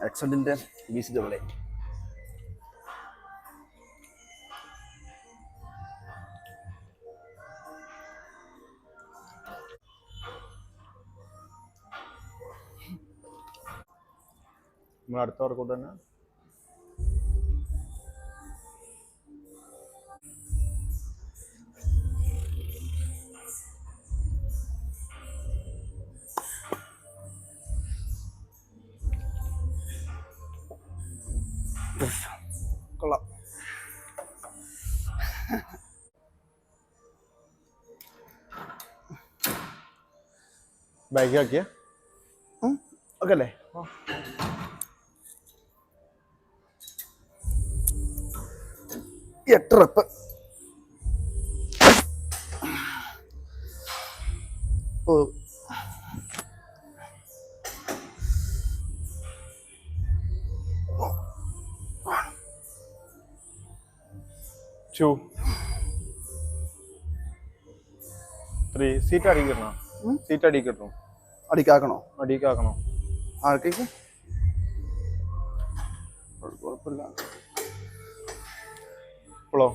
ആക്സെന്റിന്റെ ബീസിന്റെ പോലെ. നമ്മൾ അടുത്ത വർക്കൗട്ട് തന്നെ കൊള്ളാം. ബാക്കി ആക്കിയ ഓക്കെ അല്ലേ? എട്ട് റെപ്പ്. ഓ 2 3 സീറ്റ് അടിക്കണോ? സീറ്റ് അടിക്കണോ? അടിക്കാക്കണോ? അടിക്കാക്കണോ? ആർക്കേക്ക് കുഴപ്പമില്ല. ഇപ്പോഴോ?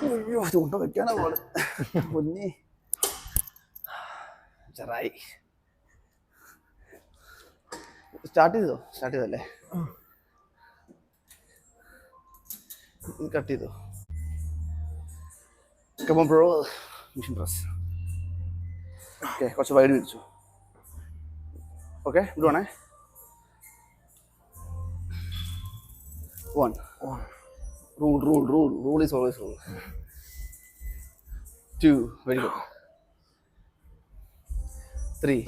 അയ്യോ അതുകൊണ്ട് വെക്കാനാ പോലെ പൊന്നി ചെറായി. സ്റ്റാർട്ട് ചെയ്തല്ലേ? കട്ട് ചെയ്തോ? Come on bro. Mission press. Okay, കുറച്ച് വൈഡ് വിരിച്ചു. Okay, ഇടുവാണേ. 1 rule is always rule. 2 very good. 3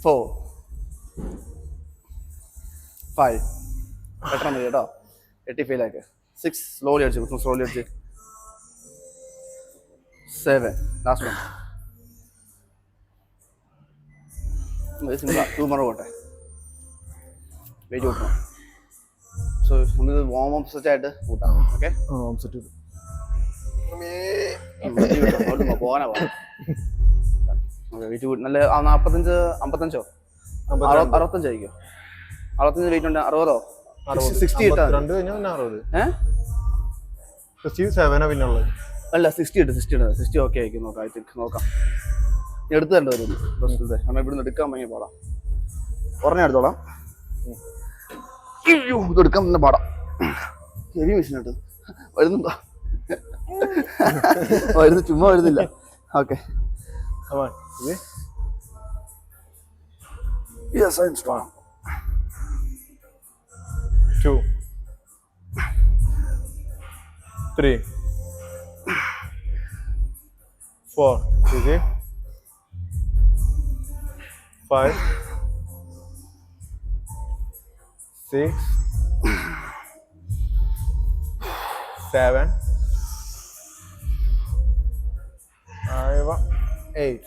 4 5 പെട്ടെന്ന് മതി കേട്ടോ. 80 ഫെയിൽ ആക്കുക. 6 സ്ലോലി അടിച്ചു. 7 ലാസ്റ്റ് വൺ. സിമ്പിളാ. 2 മറ പോട്ടെ. വെയിറ്റ് കൂട്ടണം. സോ നമ്മൾ വാം അപ്പ് സെറ്റ് ആയിട്ട് കൂട്ടാം. ഓക്കെ, പോകാനാ പോകാം. വെയിറ്റ് കൂട്ടി നല്ല 45 55 65 ആയിരിക്കും. 65 വെയിറ്റ് ഉണ്ട്. 60 60 ഇട്ടാ അല്ല 60 ഇട്ട് 60 ഓക്കെ ആയിരിക്കും. നോക്കാം. ഐ തിങ്ക് നോക്കാം. എടുത്തു തന്നെ വരും പ്രശ്നത്തെ. കാരണം ഇവിടുന്ന് എടുക്കാൻ ഭയങ്കര പാടാം. ഉടനെ എടുത്തോളാം. അയ്യോ ഇത് എടുക്കാൻ തന്നെ പാടാം. ഹെവി മെഷീൻ ഇട്ട് വരുന്നുണ്ടോ? ചുമ്മാ വരുന്നില്ല. Okay, yes I'm strong. 2 3 4 easy 5 6 7 8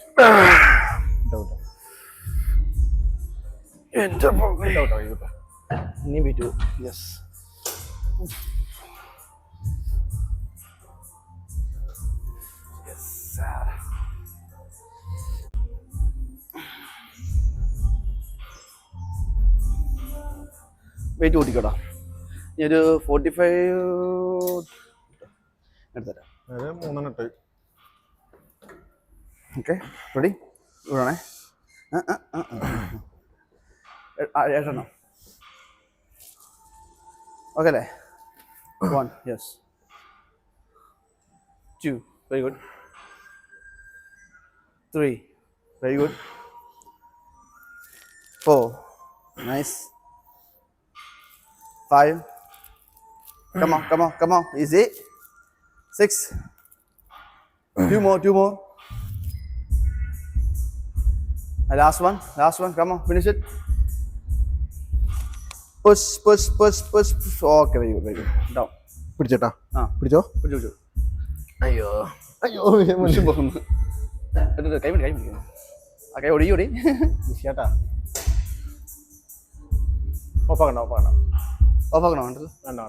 ഇനി ബീറ്റ്. Yes, wait കൂട്ടിക്കോടാ. ഇനി ഒരു 45 എടുത്തരാം. 3 ഇട്ട്. Okay, ready? ഇവിടാണേ. 8 ഓക്കെ അല്ലേ? 1 yes. 2 very good. 3 very good. 4 nice. 5 come on easy. 6 two more last one come on finish it. push okay very good down. പിടിച്ചേട്ടാ. പിടിച്ചോ. അയ്യോ മുഷിൻ പോകുന്നു. കൈ പിടി. ഓക്കെ ഓടി ഓടി ചേട്ടാ ഓഫാക്കണ്ട ഓഫാക്കണോ വേണ്ടത്? വേണ്ട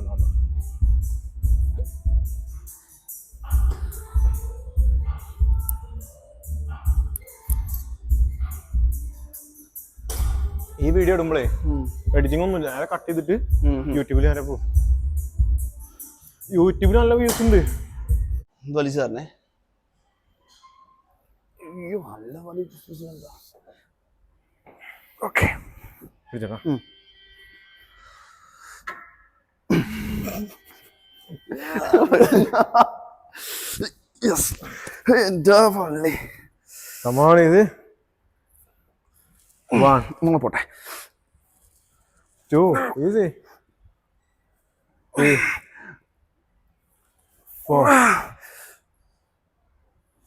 ഈ വീഡിയോ ഇടുമ്പോഴേ എഡിറ്റിംഗ് ഒന്നുമില്ല, നേരെ കട്ട് ചെയ്തിട്ട് യൂട്യൂബിൽ നേരെ പോകും. യൂട്യൂബിൽ നല്ല വ്യൂസ് ഉണ്ട്. വലിച്ചു തരണേ. അയ്യോ നല്ല വലിയ ഓക്കെ ചേട്ടാ എന്താ പള്ളി കമാണ് ഇത്. 1 നിങ്ങൾ പോട്ടെ. 2 easy 3 4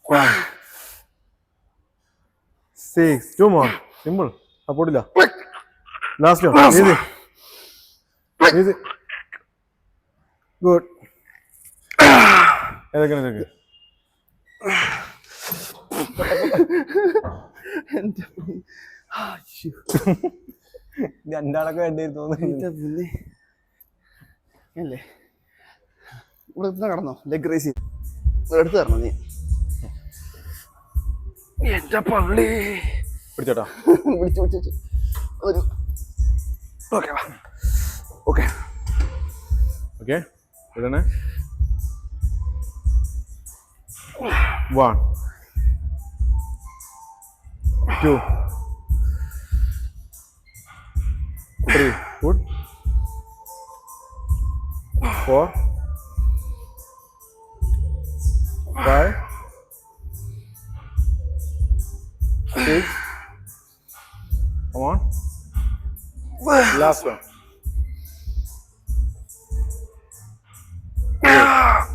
5 6 2 more simple സപ്പോർട്ടില്ല. Last easy good. ഏതൊക്കെ രണ്ടാളൊക്കെ വേണ്ടിയിരുന്നു അല്ലേ? ഇവിടെ കടന്നോ? ലെഗ് റേസ് എടുത്ത് തരണോ നീ? എന്റെ പള്ളി പിടിച്ചോട്ടാ. വിളിച്ചു ഒരു ഓക്കെ ഓക്കെ ഓക്കെ ഇടണേ. 1 2 3 good 4 5 6 come on last one.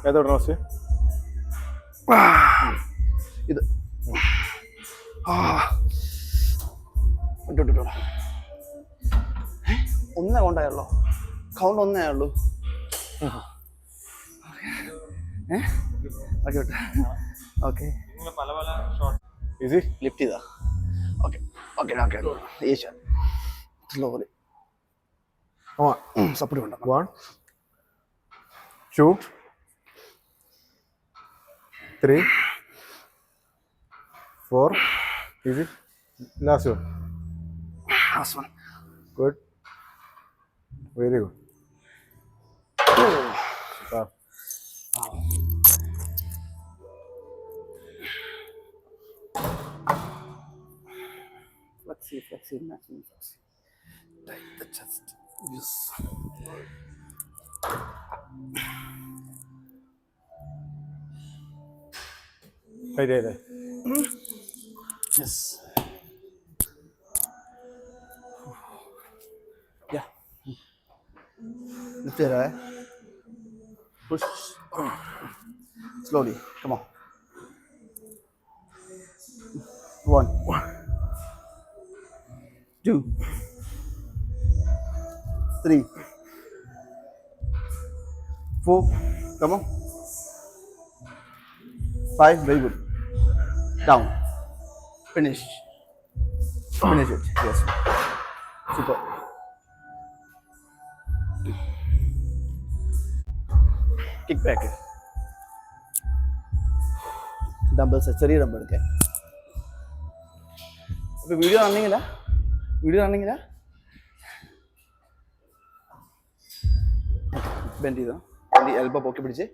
ഏതോടെ നോസ് ഇത് ഒന്നേ കൊണ്ടായുള്ളൂ. കൗണ്ട് ഒന്നേ ഉള്ളൂ. ഓക്കെ ഈസി ലിഫ്റ്റ് ചെയ്താ. ഓക്കെ ഓക്കെ ഓക്കെ ഈശോ സ്ലോലി സപ്പോർട്ട് വേണ്ട. 1 2 3 4 easy last one good very good super. Flexi, maximum flexi. Tight the chest. Yes. Right. Yes. Yeah. Lift it, push. Slowly. Come on. 1 2 3 4 come on 5 very good down finish it yes super kick back dumbbells ചെറിയ dumbbell എടുക്കേ അപ്പോൾ video കാണണമെങ്കിലാ bend ചെയ്തോ elbow പൊക്കി പിടിച്ച്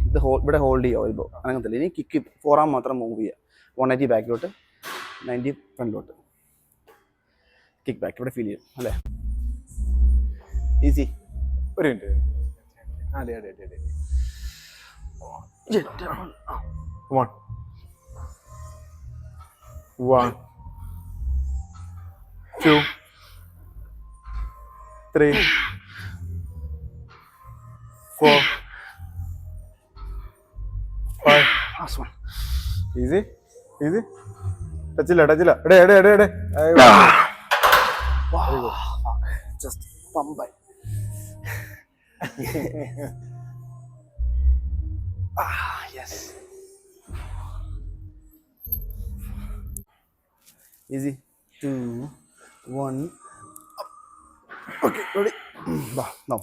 ഇത് ഇവിടെ hold ചെയ്യുക elbow അങ്ങനത്തെ. ഇനി കിക്ക് ഫോറാം മാത്രം മൂവ് ചെയ്യുക. 180 ബാക്കിലോട്ട് 90 ഫ്രണ്ടിലോട്ട് കിക്ക് ബാക്ക് ഇവിടെ ഫീൽ ചെയ്യും അല്ലേ? ഈസി. ഒരു മിനിറ്റ്. അതെ 1 2 3 4 5 last one easy ടച്ചില്ല എടേ wow just pump by yes Easy. 2, 1. Okay, ready? Bah, now.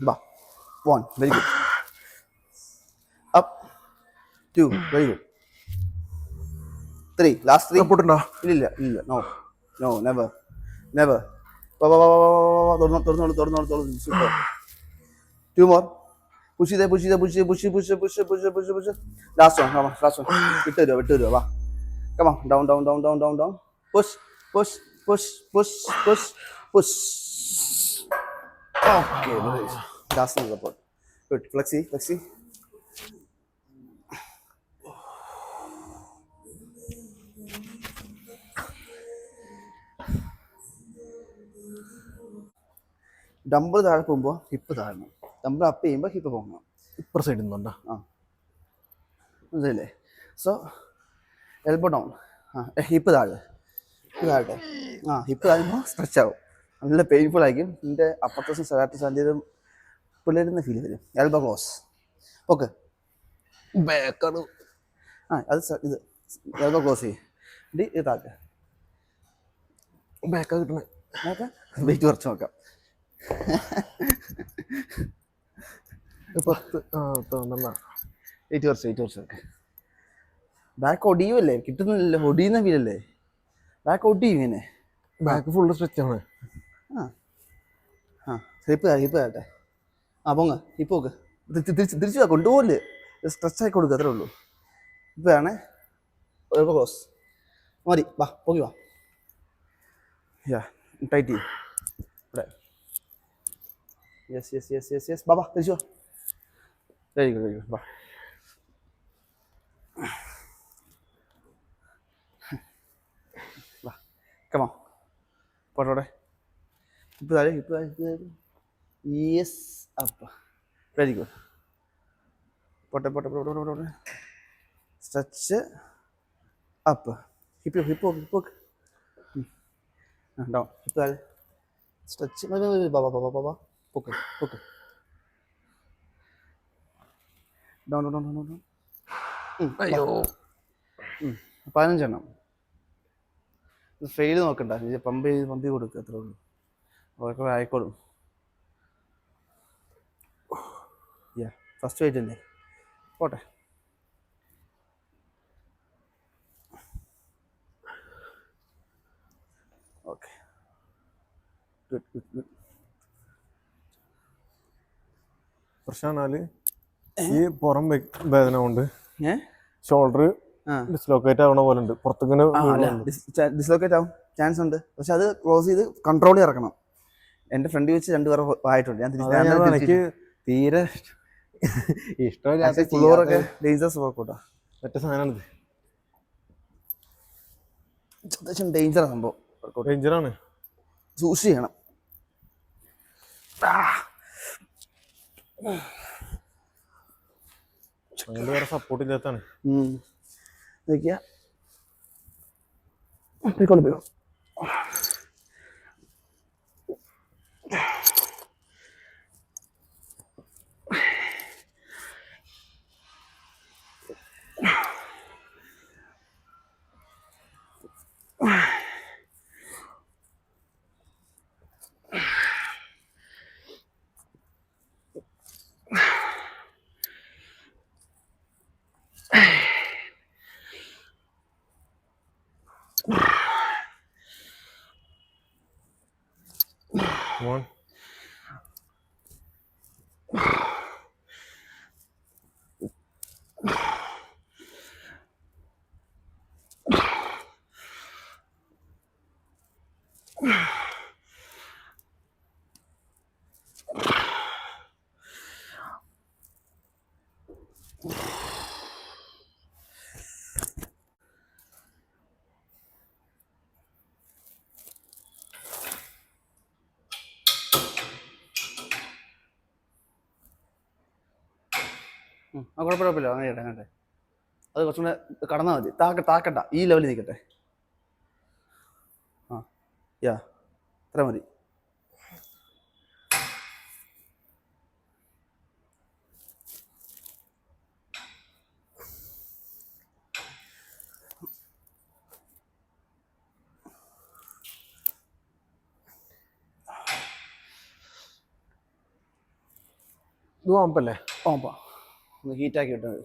Bah. 1, very good. Up. 2, very good. 3, last 3. സപ്പോർട്ടുണ്ടോ? ഇല്ല. No, never. വാ. തുറന്നോളൂ. Super. 2 more. Push it. Last one. വിട്ട് തരുവാ. വാ. Come on. Down. Push. Okay, nice. Last one support. Good. Flexi. Dumbbell താഴെ പോകുമ്പോൾ hip താഴണം. Dumbbell up ചെയ്യുമ്പോൾ hip പോകണം. ഇപ്പുറ സൈഡിൽ നിന്നുണ്ടോ? മനസ്സിലല്ലേ? So elbow down. ഹിപ്പ് താഴെ. ഹിപ്പ് താഴുമ്പോൾ സ്ട്രെച്ച് ആവും. നല്ല പെയിൻഫുൾ ആയിരിക്കും. ഇതിൻ്റെ അപ്പുറത്തെ സാധ്യത പിള്ളേരുന്ന ഫീൽ വരും. Elbow close. ഓക്കെ, ബാക്കാണ്. അത് ഇത് എൽബോ ക്ലോസ് ചെയ്യും. ഇത് താഴെ ബാക്കാ കിട്ടണേ. വെയിറ്റ് കുറച്ച് നോക്കാം. 10 വെയിറ്റ് കുറച്ച് ബാക്ക് ഒടിയുമല്ലേ? കിട്ടുന്നില്ലല്ലോ. ഒടിയുന്ന ഫീലല്ലേ? ബാക്ക് ഒടിയും ഇങ്ങനെ. ബാക്ക് ഫുള്ള് സ്ട്രെച്ച് ആണ്. ഹിപ്പ് താട്ടെ. പൊങ്ങ ഹിപ്പ് നോക്ക്. തിരിച്ചു കൊണ്ടുപോകല്ലേ. സ്ട്രെച്ച് ആക്കി കൊടുക്കുക, അത്രേ ഉള്ളൂ. ഇപ്പോഴാണ് ക്ലോസ് മതി. വാ, പോക്കി വാ. ടൈറ്റ് ചെയ്യും ഇവിടെ. യെസ്. ബാ തിരിച്ചു വാ. Very good. വാ. Come on. പോട്ടെ. ഹിപ്പ് താഴെ. Yes, up. Very good. പോട്ടെ. Stretch up. ഹിപ്പ് നോക്ക്. ഡൗൺ. ഹിപ്പ് താഴെ. സ്ട്രെച്ച്. ബാ. പൊക്ക്. ഡൗൺ. അയ്യോ, 15 എണ്ണം. ഫെയിൽ നോക്കണ്ട. പമ്പ് കൊടുക്കുക, അത്രേ ഉള്ളൂ. അതൊക്കെ ആയിക്കോളും. ഫസ്റ്റ് വെയിറ്റ് അല്ലേ? പോട്ടെ. Okay, good. പ്രശ്നാല് ഈ പുറം വേദന കൊണ്ട് ഷോൾഡർ ഡിസ്ലോക്കേറ്റ് ആവണ പോലെ ഉണ്ട്. പുറത്തിങ്ങനെ ഡിസ്ലോക്കേറ്റ് ആവും ചാൻസ് ഉണ്ട്. പക്ഷെ അത് ക്ലോസ് ചെയ്ത് കൺട്രോൾ ഇറക്കണം. എൻ്റെ ഫ്രണ്ട് വെച്ച് 2 പേർ ആയിട്ടുണ്ട്. എനിക്ക് തീരെ ഇഷ്ടമില്ലാത്ത ഫ്ലോറൊക്കെ ഡേഞ്ചറസ് വർക്കൗട്ടാ. മറ്റേ സാധനമാണിത്. അത്യാവശ്യം ഡേഞ്ചറാണ് സംഭവം. ഡേഞ്ചറാണ്. സൂക്ഷിച്ച് ചെയ്യണം. അങ്ങോട്ട് വേറെ സപ്പോർട്ട് ഇല്ലാത്താണ്. പോയിക്കോളൂ. 1. കുഴപ്പമില്ല. അങ്ങനെ അത് കുറച്ചും കൂടെ കടന്നാൽ മതി. താക്കണ്ട, ഈ ലെവലിൽ നിൽക്കട്ടെ. അത്ര മതി. ഇത് വാമ്പല്ലേ? ഓപ്പാ ഒന്ന് ഹീറ്റാക്കി ഇട്ടത്.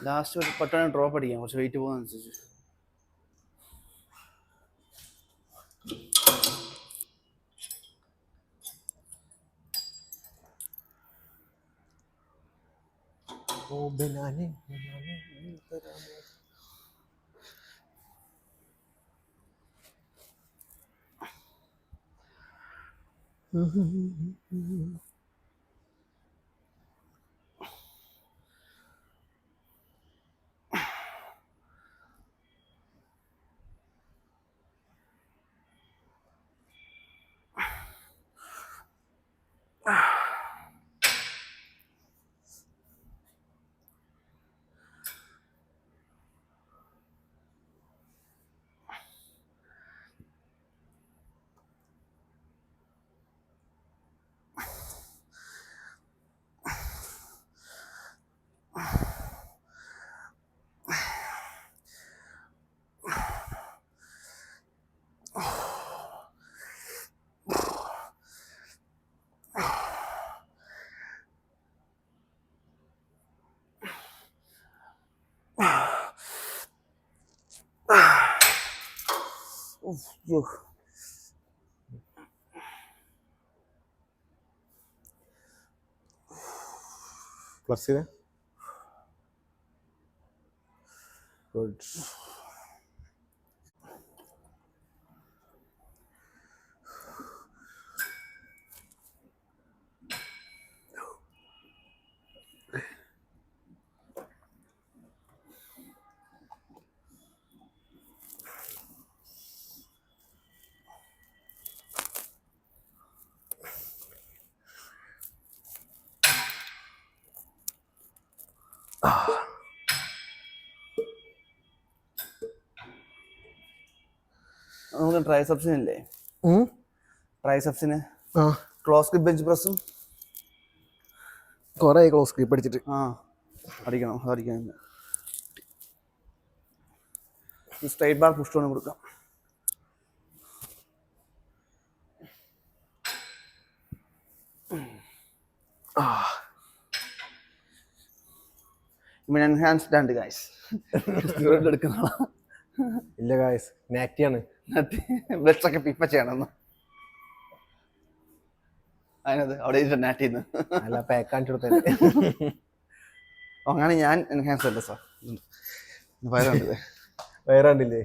ലാസ്റ്റ് ഒരു പെട്ടെന്ന് ഡ്രോപ്പ് അടിക്കാം, കുറച്ച് വെയിറ്റ് പോകുന്നതനുസരിച്ച്. പ്ലസ് ചെയ്തേ. ഗുഡ്. നമുക്ക് ട്രൈസെപ്സിനില്ലേ, ട്രൈസെപ്സിന് ആ ക്ലോസ് ഗ്രിപ്പ് ബെഞ്ച് പ്രസ്സും കുറേ ക്ലോസ് ഗ്രിപ്പ് അടിച്ചിട്ട് അടിക്കണം. അതടിക്കാൻ സ്ട്രൈറ്റ് ബാർ പുഷ് ഡൗൺ കൊടുക്കാം. എൻഹാൻസ്ഡ് ആണ് ഗൈസ്. എടുക്കുന്ന ഇല്ല ഗായ്സ്, നാറ്റിയാണ്. ബ്ലഡ്സൊക്കെ പിപ്പ ചെയ്യണമെന്ന് അതിനത് അവിടെ നാറ്റിന്ന് അല്ല പാക്കാണ്ട് കൊടുത്തല്ലേ. അങ്ങനെ ഞാൻ എൻഹാൻസ് അല്ല സാർ, വയറുണ്ട്. വയറാണ്ടില്ലേ?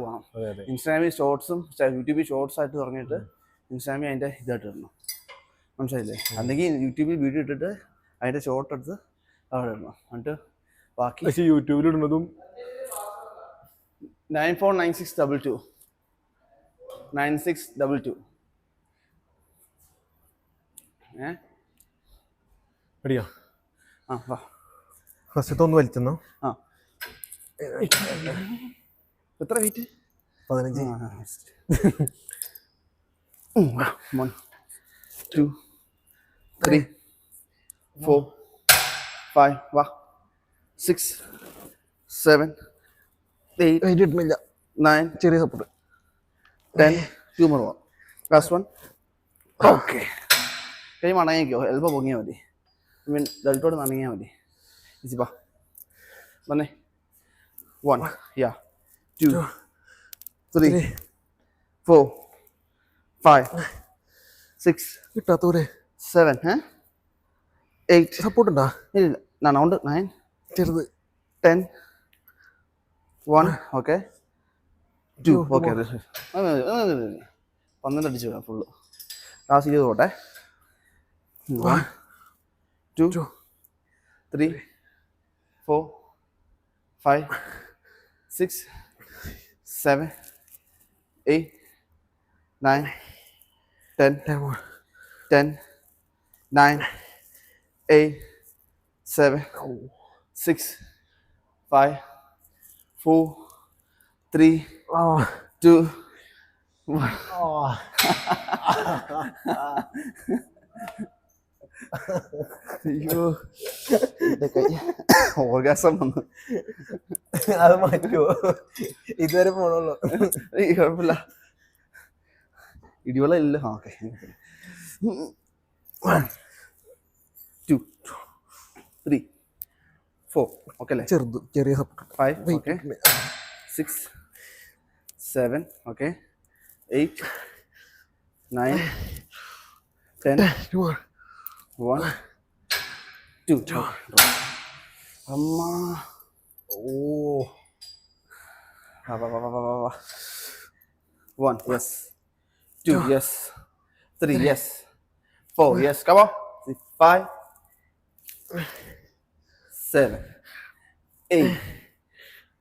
പോകാം. ഇൻസ്റ്റാഗ്രാമിൽ ഷോർട്സും യൂട്യൂബിൽ ഷോർട്സ് ആയിട്ട് തുടങ്ങിയിട്ട് ഇൻസ്റ്റാഗ്രാമിൽ അതിൻ്റെ ഇതായിട്ട് ഇടണം, മനസ്സിലായില്ലേ? അല്ലെങ്കിൽ യൂട്യൂബിൽ വീഡിയോ ഇട്ടിട്ട് അതിൻ്റെ ഷോർട്ട് എടുത്ത് അവിടെ ഇടണം. എന്നിട്ട് ബാക്കി പക്ഷേ യൂട്യൂബിൽ ഇടുന്നതും 949622 9622 അടിയാ. വാ ഫസ്റ്റത്തെ ഒന്ന് വലിച്ചെന്നോ. എത്ര വെയിറ്റ്? 15. 1 2 3 4 5 വാ 6 7, 8, വെയിറ്റ് കിട്ടുന്നില്ല. 9, ചെറിയ support. 10. 2 more. Last one. Okay. കൈ മടങ്ങിക്കോ, എൽബോ പൊങ്ങിയാൽ മതി. ഡെൽറ്റോട് നനങ്ങിയാൽ മതി. ഈസിപ്പാ വന്നേ. 1, 2, 3, 4, 5, 6 കിട്ടാത്തൂരെ 7, 8. സപ്പോർട്ട് ഉണ്ടാ? ഇല്ല, ഉണ്ട്. 9, ചെറുത്. 10, 1, ഓക്കെ 2, ഓക്കെ 12 അടിച്ചു വിടാം ഫുള്ള്. ലാസ്റ്റ് 20 പോട്ടെ. 1, 2, 3, 4, 5, 6, 7, 8, 9, 10, 10, 9, 8, 7, 6, 5, 4, 3, 2, 1. അയ്യോ, എൻ്റെ കൈ ഓർഗാസം വന്നു. അത് മാറ്റുമോ? ഇതുവരെ പോണുള്ളൂ. കുഴപ്പമില്ല, ഇടിവെള്ളം ഇല്ല. ഓക്കെ 1, 2, 3, 4, ഓക്കെ അല്ലേ? ചെറുത്, ചെറിയ സപ്പോർട്ട്. 5, okay 6, 7, okay 8, 9, 10, 1, 2. അമ്മ ഓ 1, yes 2, yes 3, yes 4, yes come on 5, 7, 8,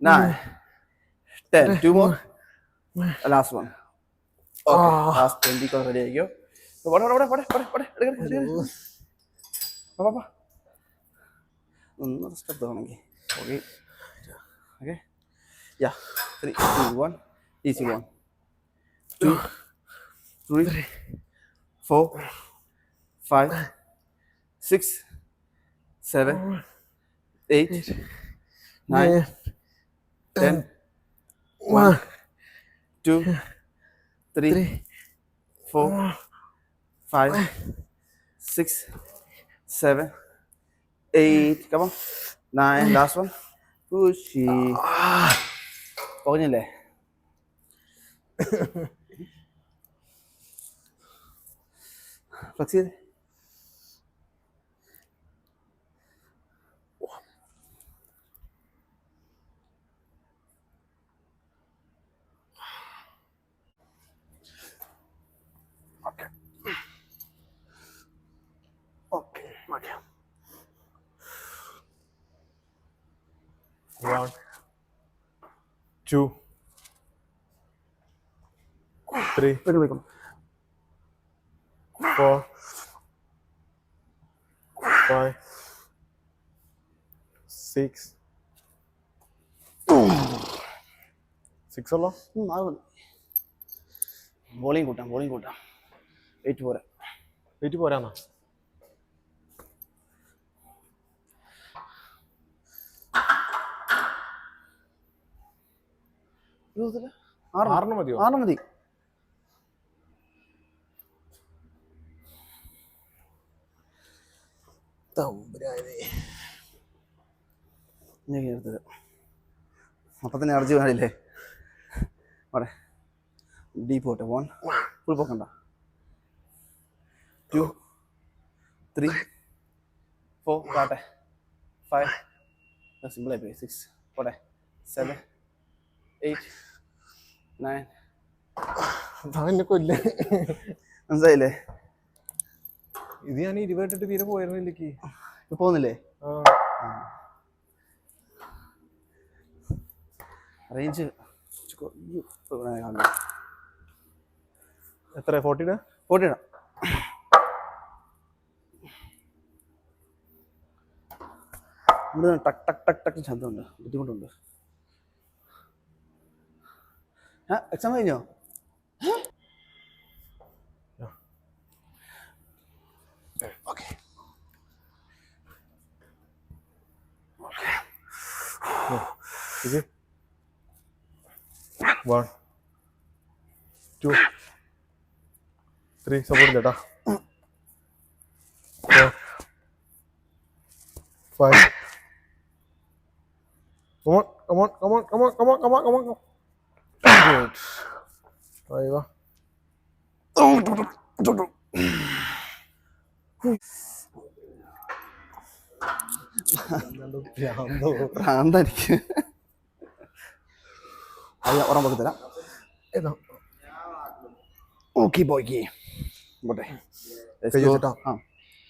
9, 10. 2 more. Last one. Okay, last 20 को ready ആയിക്കോ. പട ഒന്ന് rest എടുത്തോണെങ്കിൽ okay okay. 3, 2, 1. Easy 1, 2, 3, 4, 5, 6, 7, 8, 9, 10, 1, 2, 3, 4, 5, 6, 7, 8. Come on. 9. Last one. Pushy. പറഞ്ഞില്ലേ? ഫ്ലെക്സ് ചെയ്ത് ഓക്കെ ഓക്കെ. 1, 2, 3, 4, 5, 6. 6 ഉള്ളോ? ബോളിങ് കൂട്ടാം 8 പോരാ. വെയിറ്റ് പോരാന്നാ? ആറെണ്ണം മതിയോ? 6 മതി. എടുത്തത് അപ്പം തന്നെ എനർജി വേണില്ലേ? അവിടെ ഡീപ്പ് പോട്ടെ. 1, ഫുൾ പോക്കണ്ട. 2, 3, 4 കാട്ടെ. 5 സിമ്പിളായി പോയി. 6 പോട്ടെ. 7, 8, 9. എന്നെ കൊല്ല. മനസ്സിലായില്ലേ? ഇത് ഞാൻ 20 ഇട്ടിട്ട് തീരെ പോയിരുന്നില്ലേക്ക്. ഇപ്പൊ പോകുന്നില്ലേ? റേഞ്ച് എത്ര? 40 ഇടാം. ഇവിടെ ടക്ക് ടക്ക് ടക്ക് ടക്ക് ശബ്ദമുണ്ട്, ബുദ്ധിമുട്ടുണ്ട്. എക്സാം കഴിഞ്ഞോ? ഓക്കെ ഇത് 1 2 3 സപ്പോർട്ട് ചേട്ടാ 4 5 come on. Good. Ahí va. ഭ്രാന്തായിരിക്കും. അത് ഓർമ്മ പറ്റി തരാം. ഏതാ ഓക്കെ പോയിക്കേ പോട്ടെ. ആ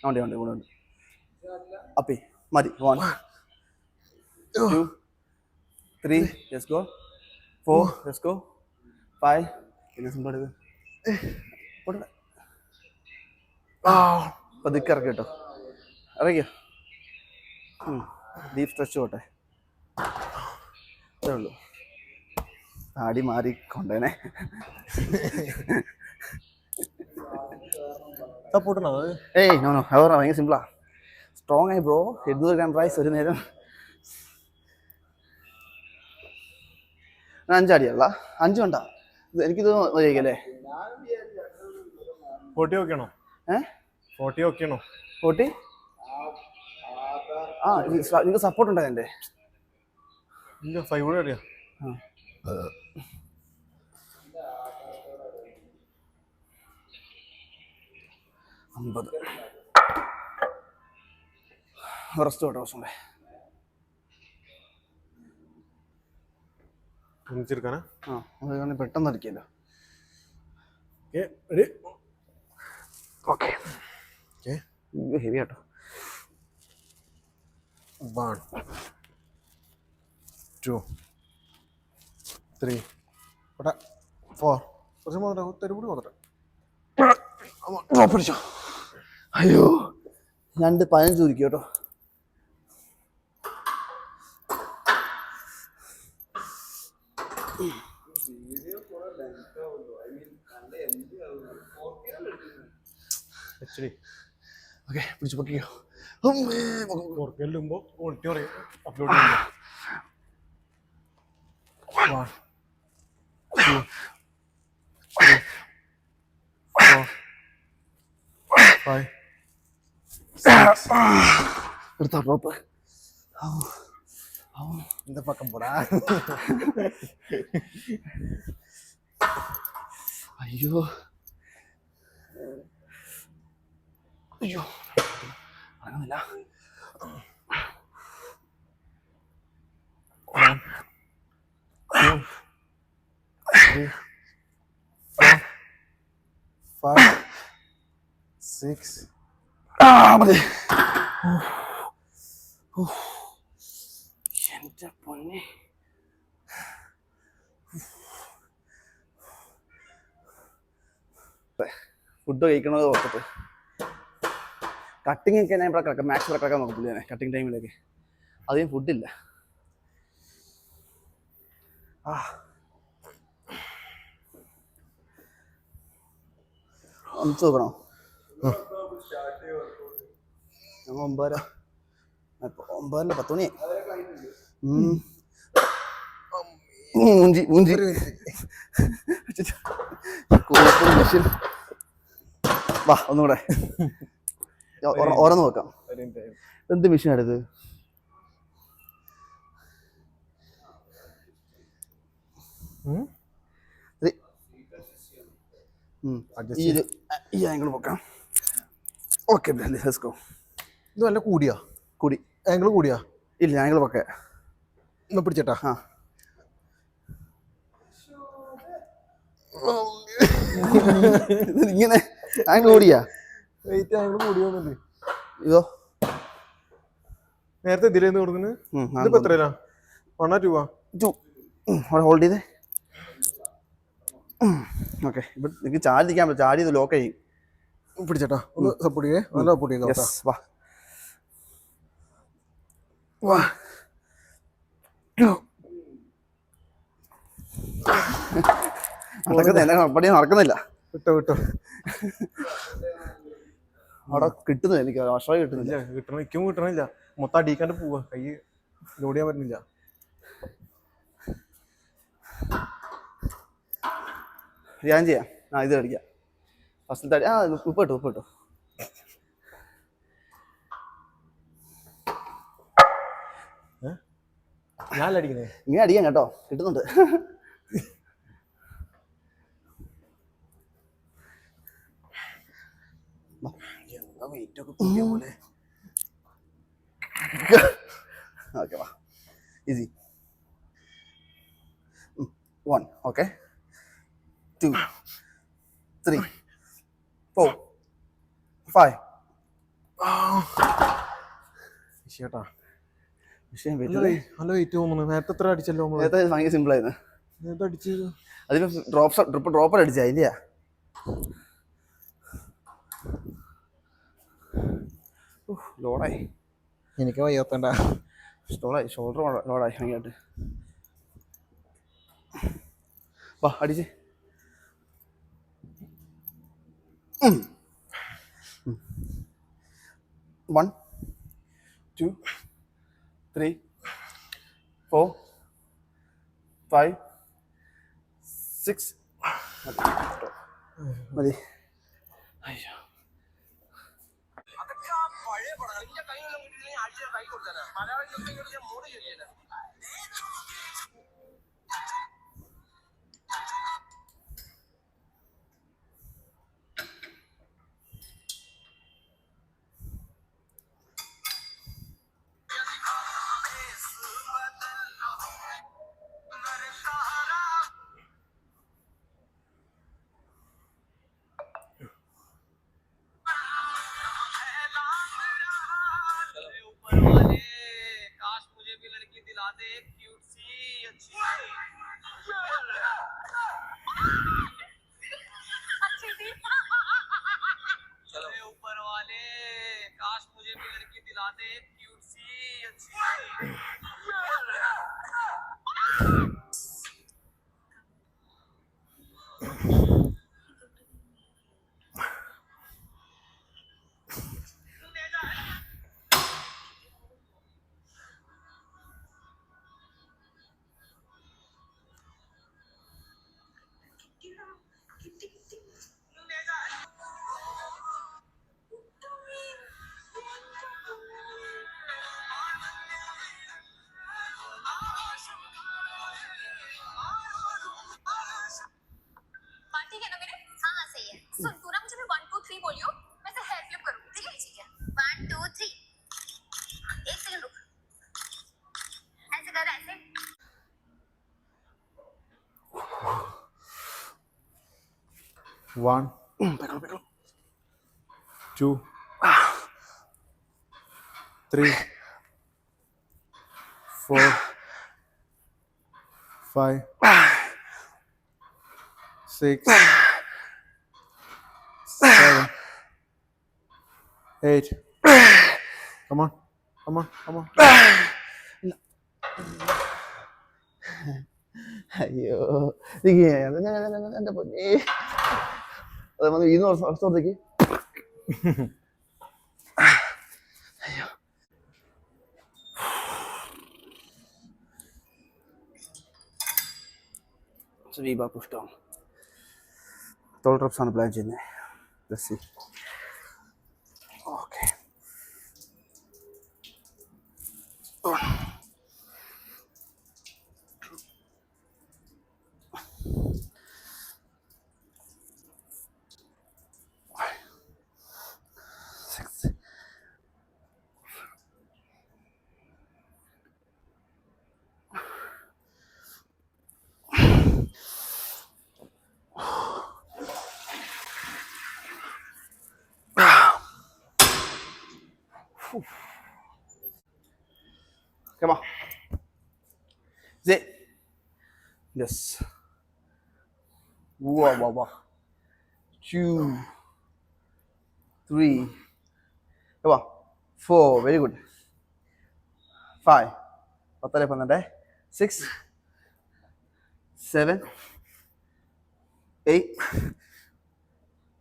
ഉണ്ട് അപ്പേ മതി. 1 2 3 ലെറ്റ്സ് ഗോ 4 ലെറ്റ്സ് ഗോ 5 പിന്നെ സിമ്പിൾ എടുക്ക്. പോട്ടെ. പതുക്കെ ഇറക്കി കേട്ടോ. ഇറങ്ങിയോ? ഡീപ് സ്ട്രെച്ച് പോട്ടെ. അത്രേ ഉള്ളൂ. താടി മാറി കൊണ്ടേനെ. സപ്പോർട്ടാണോ? ഏയ് നോ അവർ ഭയങ്കര സിമ്പിളാ. സ്ട്രോങ് ആയി ബ്രോ. 800 ഗ്രാം റൈസ് ഒരു നേരം. 5 അടിയല്ല 5 വേണ്ട. എനിക്കിത് മതിയാക്കല്ലേ? 40 ഓക്കെയാണോ? 40 ഓക്കെയാണോ? 40 ആ നിങ്ങൾക്ക് സപ്പോർട്ട് ഉണ്ടായി എൻ്റെ. ഇല്ല 5 കൂടെ അറിയാം. 50 റെസ്റ്റ് കേട്ടോ ദിവസം ഒന്നിച്ചെടുക്കാനാ? അത് പെട്ടെന്ന് അടിക്കല്ലോ. ഓക്കെ ഹെവി കേട്ടോ. 1 2 3 4 കുറച്ച് മാത്രം തെരുകൂടി മാത്രം. പിടിച്ചോ. അയ്യോ 2 15 ചുരുക്കി കേട്ടോ. ഓക്കെ പിടിച്ചു പൊക്കിയോ. ക്വാളിറ്റി പറയും അപ്ലോഡ് ചെയ്യുമ്പോൾ 1 2 3 4 5 6 എടുത്താ ഡ്രോപ്പ്. இந்த பக்கம் போடா. അയ്യോ അയ്യോ അങ്ങനല്ല. 1 2 3 4 5 6 മതി. എന്റെ പൊന്നെ ഫുഡ് കഴിക്കണത് ഓർത്തിട്ട് കട്ടിങ് ഒക്കെ ഞാൻ ഇവിടെ കിടക്കാം. മാക്സ് ഇവിടെ കിടക്കാൻ നോക്കില്ല ഞാൻ കട്ടിങ് ടൈമിലൊക്കെ. അധികം ഫുഡില്ല. ഒന്നിച്ച് നോക്കണോ? ഞങ്ങൾ 9:30 10 മണി. മൂഞ്ചി മെഷീൻ. വാ ഒന്നുകൂടെ ഓരോന്ന് നോക്കാം. എന്ത് മെഷീൻ എടുത്ത് ഈ ആംഗിൾ നോക്കാം. Okay let's go. ഇത് നല്ല കൂടിയാ? കൂടി. ആംഗിൾ കൂടിയാ? ഇല്ല ആംഗിൾ ഒക്കെ ഒന്ന് പിടിച്ചേട്ടാ. ഇങ്ങനെ ആംഗിൾ കൂടിയാ? വെയിറ്റ് ആംഗിൾ കൂടിയോന്നല്ലേ? ഇതോ നേരത്തെ ഇതിലേന്ന് കൊടുക്കുന്നത്? ഇതിപ്പോ എത്രയാ? 1 or 2? ഹോൾഡ് ചെയ്തേ. ഓക്കെ ഇവിടെ നിങ്ങൾക്ക് ചാടി നിൽക്കാൻ പറ്റും. ചാടി ഇത് ലോക്ക് ചെയ്യും. പിടിച്ചേട്ടാ ഒന്ന് സപ്പോർട്ട് ചെയ്യേ. നല്ല സപ്പോർട്ട് ചെയ്തോ. വാ വാ പണി നടക്കുന്നില്ല. വിട്ടോ അവിടെ കിട്ടുന്നില്ല. എനിക്ക് ആശ്രയം കിട്ടുന്നില്ല. കിട്ടണില്ല മൊത്തം അടിക്കാണ്ട് പോവാ. കൈ ലോഡ് ചെയ്യാൻ പറ്റുന്നില്ല. ഞാൻ ചെയ്യാം. ഇത് അടിക്കാം. ഫസ്റ്റ് തടി ഉപ്പ് ഇട്ടു. ഞാൻ അടിക്കുന്നേ ഇങ്ങനെ അടിക്കാം കേട്ടോ, കിട്ടുന്നുണ്ട്. എന്താ വെയിറ്റ് ഒക്കെ കൂടിയ പോലെ. ഓക്കെ വാ, ഈസി. 1 ഓക്കെ, 2 3 4 5. ചേട്ടാ വിഷയം നല്ല വെയിറ്റ് തോന്നുന്നു. നേരത്തെ എത്ര അടിച്ചല്ലോ നമ്മള്? നേരത്തെ ഭയങ്കര സിമ്പിൾ ആയിരുന്നു. നേരത്തെ അടിച്ചത് അതിന് ഡ്രോപ്പർ അടിച്ചാ ഇല്ല. ലോഡായി. എനിക്ക് വയ്യാത്തണ്ട. ലോഡായി, ഷോൾഡർ ലോഡായി ഭയങ്കരമായിട്ട്. വാ അടിച്ച്. 1 2 3 4 5 6 മതി. അയ്യോ सुन तू ना मुझे भी 1 2 3 बोलियो, मैं से हेल्प यूप करूंगी, ठीक है? ठीक है 1 2 3. एक सेकंड रुक, ऐसे कर ऐसे. 1 2 3 4 5 6 7 8. Come on. അയ്യോ എന്റെ പൊന്നേ. അത് വന്ന് ഈ വർഷത്തേക്ക് അയ്യോ. V bar push down. 12 reps ആണ് പ്ലാൻ ചെയ്യുന്നത്. Let's see. Okay. Come on. Zay. Yes. Wow. 2 3. Come on. 4. Very good. 5. 6 7 8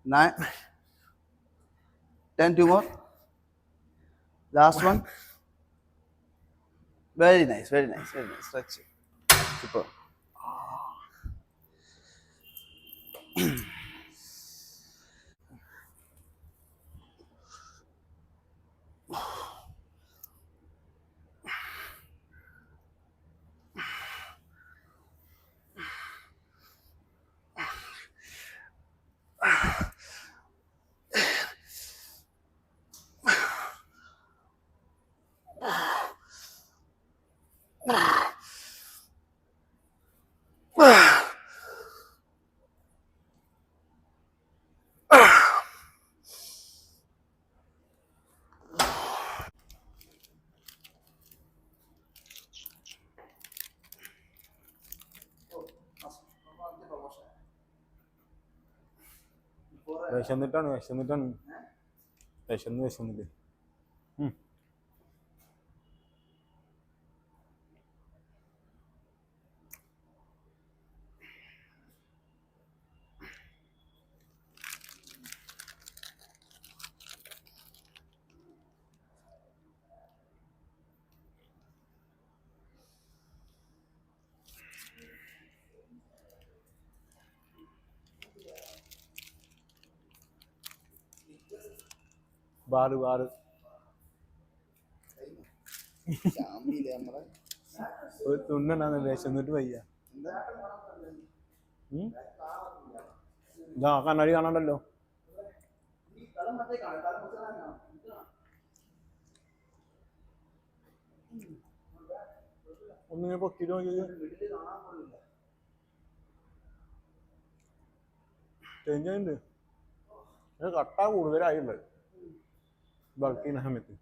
9 10. 2 more. Last one. Very nice. Stretch. Super. വിശന്നിട്ടാണ് വിശന്നിട്ട് ബാറ് ഒരു തുണ്ണാന്ന് വിശന്നിട്ട് വയ്യ. ഇതാ കണ്ണാടി കാണണ്ടല്ലോ. ഒന്നിങ്ങനെ പൊക്കിട്ട് നോക്കിയത് തെഞ്ഞുണ്ട്. കട്ട കൂടുതലായിട്ടുണ്ട് ബൾക്ക് ചെയ്യുന്ന സമയത്ത്.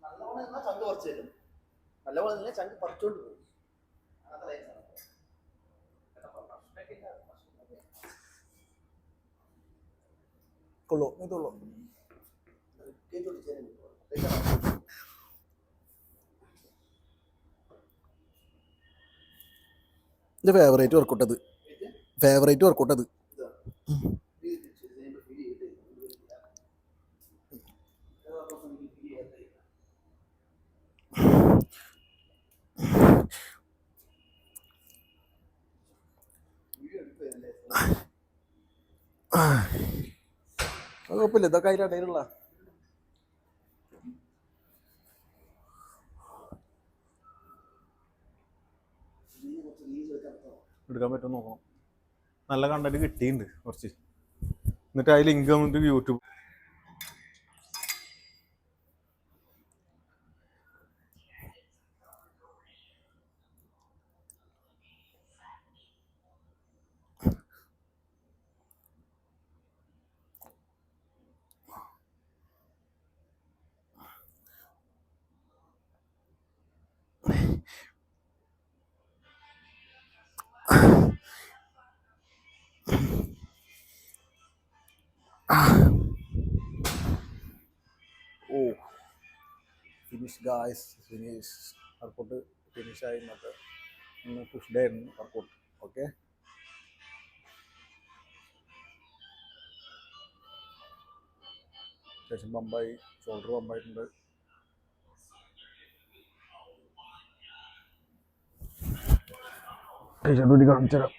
നല്ലോണം ചങ്ക് പറിച്ചു തരും. നല്ലപോലെ ചങ്ക് പറിച്ചോണ്ട് പോകും. കൊള്ളു ഇതുള്ളൂ. ഇത് ഫേവറേറ്റ് വർക്കൗട്ടത്. കുഴപ്പമില്ല, ഇതൊക്കെ അതിൻ്റെ ഇടയിലുള്ള എടുക്കാൻ പറ്റുമോ നോക്കണം. നല്ല കണ്ടന്റ് കിട്ടിയിട്ടുണ്ട് കുറച്ച്. എന്നിട്ട് അതിൽ ലിങ്ക് വന്നിട്ട് YouTube finish guys, finish workout ഫിനിഷായി. ഇന്നത്തെ പുഷ് ഡേ ആയിരുന്നു വർക്കൗട്ട്. ഓക്കെ, അത്യാവശ്യം പമ്പായി, ഷോൾഡർ പമ്പായിട്ടുണ്ട്. കാണിച്ചു തരാം.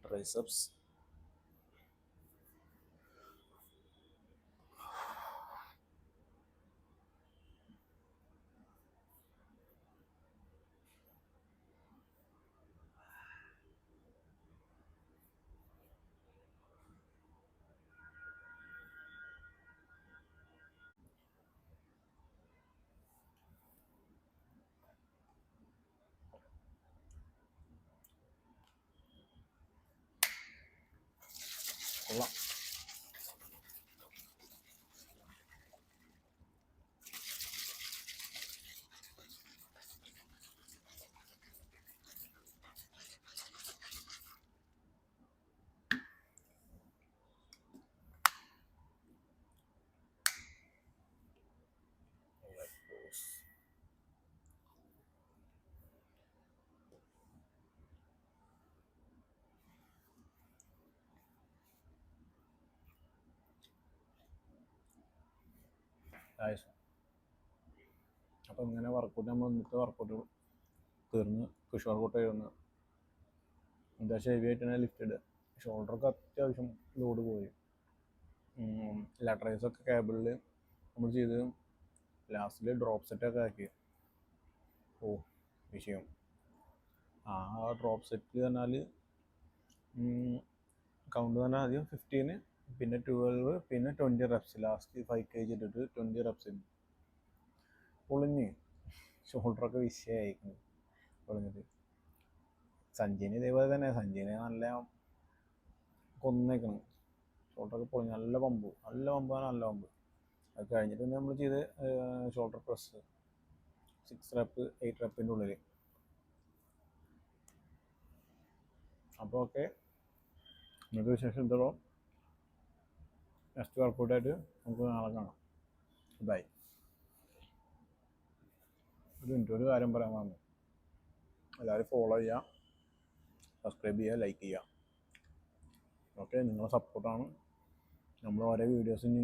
ട്രൈസെപ്സ്, കൊള്ളാം. അപ്പം ഇങ്ങനെ വർക്കൗട്ട് നമ്മൾ ഇന്നത്തെ വർക്കൗട്ട് തീർന്ന് പുഷ് വർക്കൗട്ട് ആയിരുന്നു. അത്യാവശ്യം ഹെവി ആയിട്ട് തന്നെ ലിഫ്റ്റ് ഇടുക. ഷോൾഡറൊക്കെ അത്യാവശ്യം ലോഡ് പോയി. ലാറ്ററൈസൊക്കെ കേബിളിൽ നമ്മൾ ചെയ്ത് ലാസ്റ്റിൽ ഡ്രോപ്പ് സെറ്റൊക്കെ ആക്കി. ഓ വിഷയം. ആ ഡ്രോപ്പ് സെറ്റ് പറഞ്ഞാൽ കൗണ്ട് തന്നെ ആദ്യം 15, പിന്നെ 12, പിന്നെ 20 റെപ്സ്. ലാസ്റ്റ് 5 kg ഇട്ടിട്ട് 20 റെപ്സിന് പൊളിഞ്ഞ് ഷോൾഡറൊക്കെ വിഷയമായിരിക്കുന്നു പൊളിഞ്ഞിട്ട്. സഞ്ജീന് ഇതേപോലെ തന്നെ. സഞ്ജീന് നല്ല കൊന്നേക്കണം. ഷോൾഡറൊക്കെ പൊളിഞ്ഞ് നല്ല പമ്പ് നല്ല പമ്പ്. അത് കഴിഞ്ഞിട്ട് പിന്നെ നമ്മൾ ചെയ്ത് ഷോൾഡർ പ്രസ് 6 റെപ്പ് 8 റെപ്പിൻ്റെ ഉള്ളിൽ. അപ്പോൾ ഓക്കെ, ഇന്നത്തെ വിശേഷം എന്തോ. നെക്സ്റ്റ് വർക്കൗട്ടായിട്ട് നമുക്ക് നാളെ കാണാം. ബൈ. ഒരു കാര്യം പറയാൻ വന്നു. എല്ലാവരും ഫോളോ ചെയ്യുക, സബ്സ്ക്രൈബ് ചെയ്യുക, ലൈക്ക് ചെയ്യുക. ഓക്കെ, നിങ്ങളുടെ സപ്പോർട്ടാണ് നമ്മൾ ഓരോ വീഡിയോസിന്